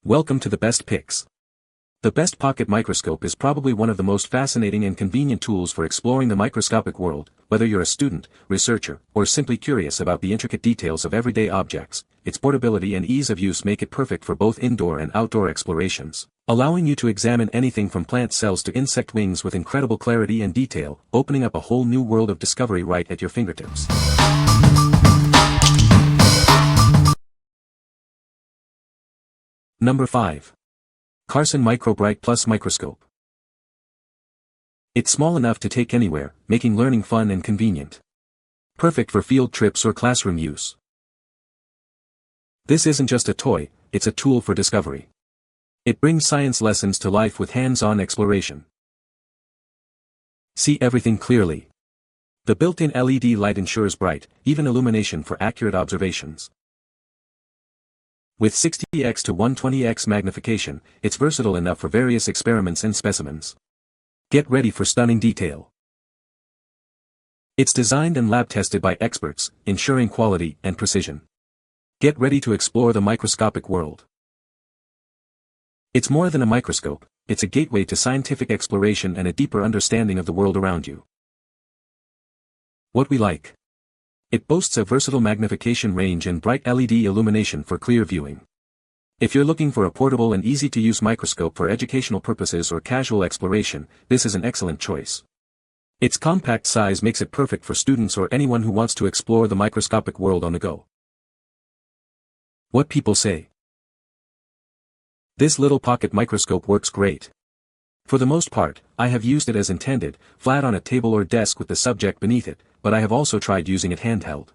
Welcome to the Best Picks. The Best Pocket Microscope is probably one of the most fascinating and convenient tools for exploring the microscopic world, whether you're a student, researcher, or simply curious about the intricate details of everyday objects. Its portability and ease of use make it perfect for both indoor and outdoor explorations, allowing you to examine anything from plant cells to insect wings with incredible clarity and detail, opening up a whole new world of discovery right at your fingertips. Number 5. Carson MicroBrite Plus Microscope. It's small enough to take anywhere, making learning fun and convenient. Perfect for field trips or classroom use. This isn't just a toy, it's a tool for discovery. It brings science lessons to life with hands-on exploration. See everything clearly. The built-in LED light ensures bright, even illumination for accurate observations. With 60x to 120x magnification, it's versatile enough for various experiments and specimens. Get ready for stunning detail. It's designed and lab-tested by experts, ensuring quality and precision. Get ready to explore the microscopic world. It's more than a microscope, it's a gateway to scientific exploration and a deeper understanding of the world around you. What we like. It boasts a versatile magnification range and bright LED illumination for clear viewing. If you're looking for a portable and easy-to-use microscope for educational purposes or casual exploration, this is an excellent choice. Its compact size makes it perfect for students or anyone who wants to explore the microscopic world on the go. What people say. This little pocket microscope works great. For the most part, I have used it as intended, flat on a table or desk with the subject beneath it, but I have also tried using it handheld.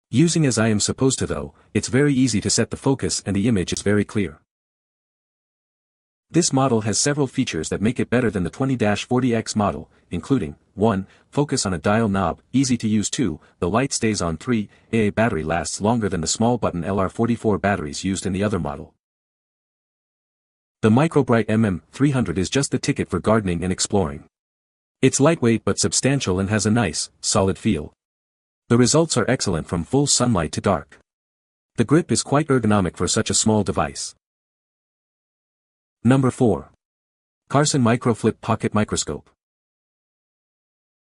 Using as I am supposed to though, it's very easy to set the focus and the image is very clear. This model has several features that make it better than the 20-40X model, including, 1. Focus on a dial knob, easy to use. 2. The light stays on. 3. AA battery lasts longer than the small button LR44 batteries used in the other model. The MicroBrite MM300 is just the ticket for gardening and exploring. It's lightweight but substantial and has a nice, solid feel. The results are excellent from full sunlight to dark. The grip is quite ergonomic for such a small device. Number 4. Carson MicroFlip Pocket Microscope.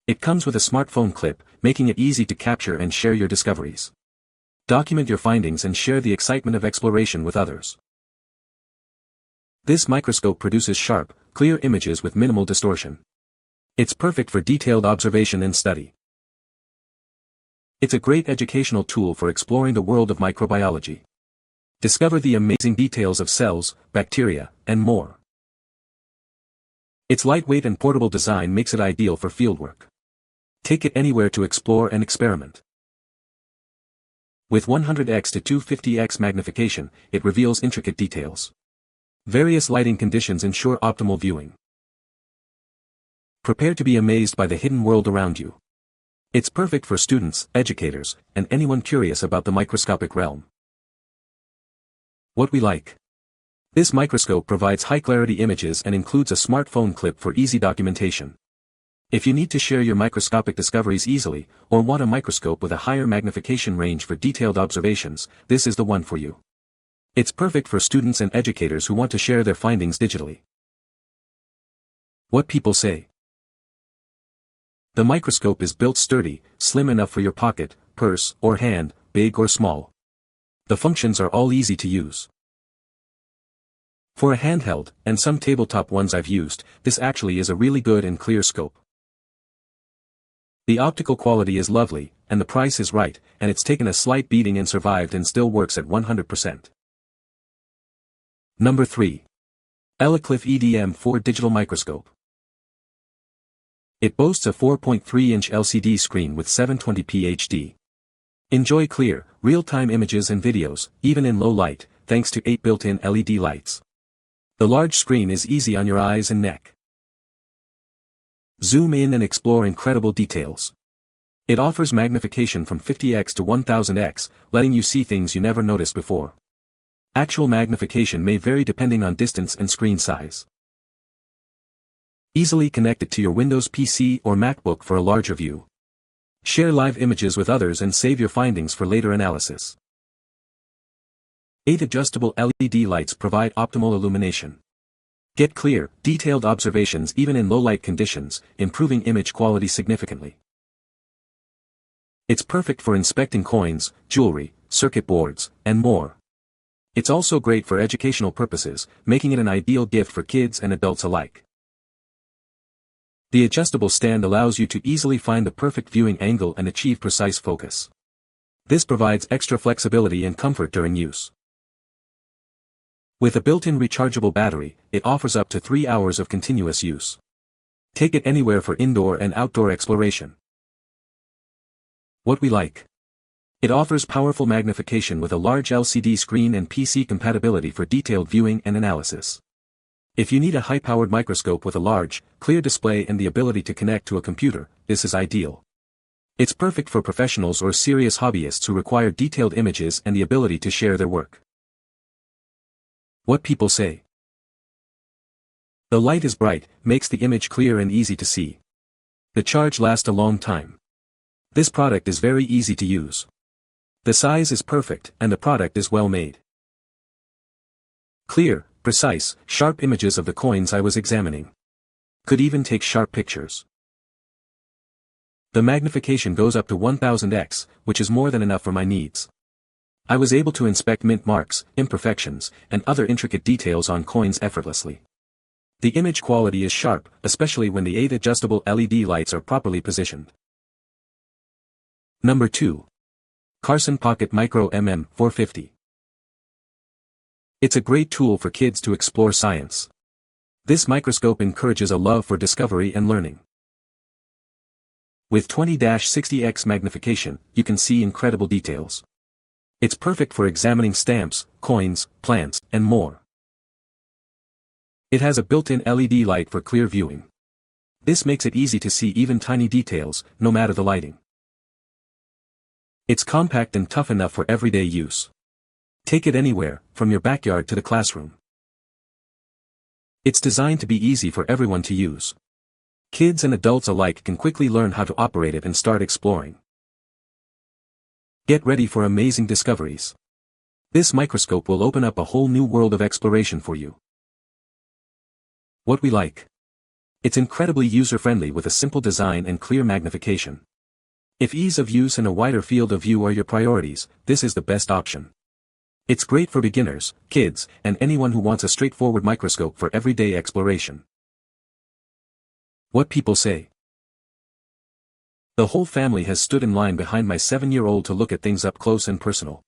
It comes with a smartphone clip, making it easy to capture and share your discoveries. Document your findings and share the excitement of exploration with others. This microscope produces sharp, clear images with minimal distortion. It's perfect for detailed observation and study. It's a great educational tool for exploring the world of microbiology. Discover the amazing details of cells, bacteria, and more. Its lightweight and portable design makes it ideal for fieldwork. Take it anywhere to explore and experiment. With 100x to 250x magnification, it reveals intricate details. Various lighting conditions ensure optimal viewing. Prepare to be amazed by the hidden world around you. It's perfect for students, educators, and anyone curious about the microscopic realm. What we like. This microscope provides high-clarity images and includes a smartphone clip for easy documentation. If you need to share your microscopic discoveries easily, or want a microscope with a higher magnification range for detailed observations, this is the one for you. It's perfect for students and educators who want to share their findings digitally. What people say. The microscope is built sturdy, slim enough for your pocket, purse, or hand, big or small. The functions are all easy to use. For a handheld, and some tabletop ones I've used, this actually is a really good and clear scope. The optical quality is lovely, and the price is right, and it's taken a slight beating and survived and still works at 100%. Number 3. Elikliv EDM4 Digital Microscope. It boasts a 4.3-inch LCD screen with 720p HD. Enjoy clear, real-time images and videos, even in low light, thanks to 8 built-in LED lights. The large screen is easy on your eyes and neck. Zoom in and explore incredible details. It offers magnification from 50x to 1000x, letting you see things you never noticed before. Actual magnification may vary depending on distance and screen size. Easily connect it to your Windows PC or MacBook for a larger view. Share live images with others and save your findings for later analysis. 8 adjustable LED lights provide optimal illumination. Get clear, detailed observations even in low light conditions, improving image quality significantly. It's perfect for inspecting coins, jewelry, circuit boards, and more. It's also great for educational purposes, making it an ideal gift for kids and adults alike. The adjustable stand allows you to easily find the perfect viewing angle and achieve precise focus. This provides extra flexibility and comfort during use. With a built-in rechargeable battery, it offers up to 3 hours of continuous use. Take it anywhere for indoor and outdoor exploration. What we like. It offers powerful magnification with a large LCD screen and PC compatibility for detailed viewing and analysis. If you need a high-powered microscope with a large, clear display and the ability to connect to a computer, this is ideal. It's perfect for professionals or serious hobbyists who require detailed images and the ability to share their work. What people say. The light is bright, makes the image clear and easy to see. The charge lasts a long time. This product is very easy to use. The size is perfect, and the product is well made. Clear, precise, sharp images of the coins I was examining. Could even take sharp pictures. The magnification goes up to 1000x, which is more than enough for my needs. I was able to inspect mint marks, imperfections, and other intricate details on coins effortlessly. The image quality is sharp, especially when the 8 adjustable LED lights are properly positioned. Number 2. Carson Pocket MicroMini 450. It's a great tool for kids to explore science. This microscope encourages a love for discovery and learning. With 20-60x magnification, you can see incredible details. It's perfect for examining stamps, coins, plants, and more. It has a built-in LED light for clear viewing. This makes it easy to see even tiny details, no matter the lighting. It's compact and tough enough for everyday use. Take it anywhere, from your backyard to the classroom. It's designed to be easy for everyone to use. Kids and adults alike can quickly learn how to operate it and start exploring. Get ready for amazing discoveries. This microscope will open up a whole new world of exploration for you. What we like. It's incredibly user-friendly with a simple design and clear magnification. If ease of use and a wider field of view are your priorities, this is the best option. It's great for beginners, kids, and anyone who wants a straightforward microscope for everyday exploration. What people say. The whole family has stood in line behind my 7-year-old to look at things up close and personal.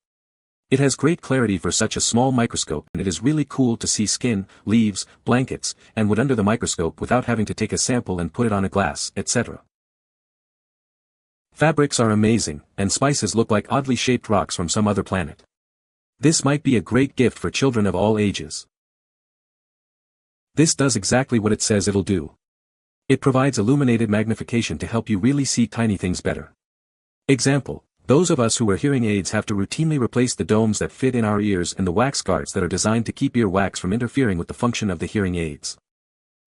It has great clarity for such a small microscope, and it is really cool to see skin, leaves, blankets, and wood under the microscope without having to take a sample and put it on a glass, etc. Fabrics are amazing, and spices look like oddly shaped rocks from some other planet. This might be a great gift for children of all ages. This does exactly what it says it'll do. It provides illuminated magnification to help you really see tiny things better. Example, those of us who wear hearing aids have to routinely replace the domes that fit in our ears and the wax guards that are designed to keep ear wax from interfering with the function of the hearing aids.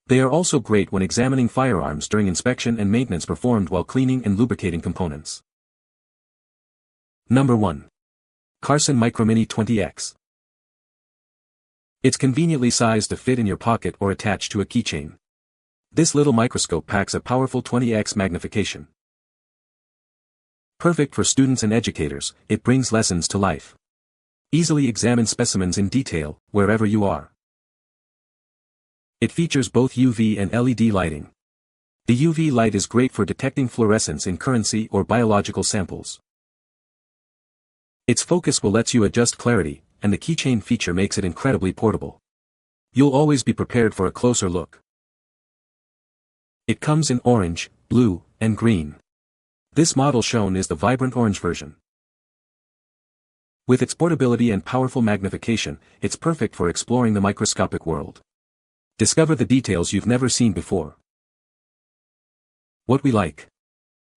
They are also great when examining firearms during inspection and maintenance performed while cleaning and lubricating components. Number 1. Carson MicroMini 20X. It's conveniently sized to fit in your pocket or attach to a keychain. This little microscope packs a powerful 20x magnification. Perfect for students and educators, it brings lessons to life. Easily examine specimens in detail, wherever you are. It features both UV and LED lighting. The UV light is great for detecting fluorescence in currency or biological samples. Its focus will let you adjust clarity, and the keychain feature makes it incredibly portable. You'll always be prepared for a closer look. It comes in orange, blue, and green. This model shown is the vibrant orange version. With its portability and powerful magnification, it's perfect for exploring the microscopic world. Discover the details you've never seen before. What we like.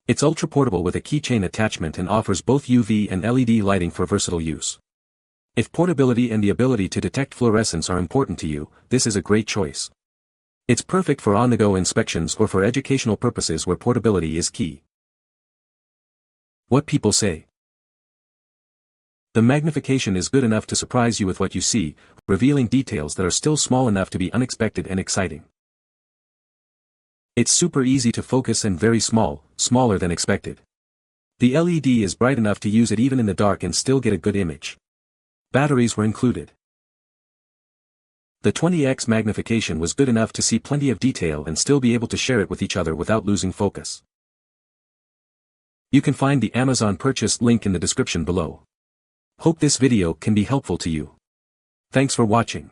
It's ultra-portable with a keychain attachment and offers both UV and LED lighting for versatile use. If portability and the ability to detect fluorescence are important to you, this is a great choice. It's perfect for on-the-go inspections or for educational purposes where portability is key. What people say. The magnification is good enough to surprise you with what you see, revealing details that are still small enough to be unexpected and exciting. It's super easy to focus and very small, smaller than expected. The LED is bright enough to use it even in the dark and still get a good image. Batteries were included. The 20x magnification was good enough to see plenty of detail and still be able to share it with each other without losing focus. You can find the Amazon purchase link in the description below. Hope this video can be helpful to you. Thanks for watching.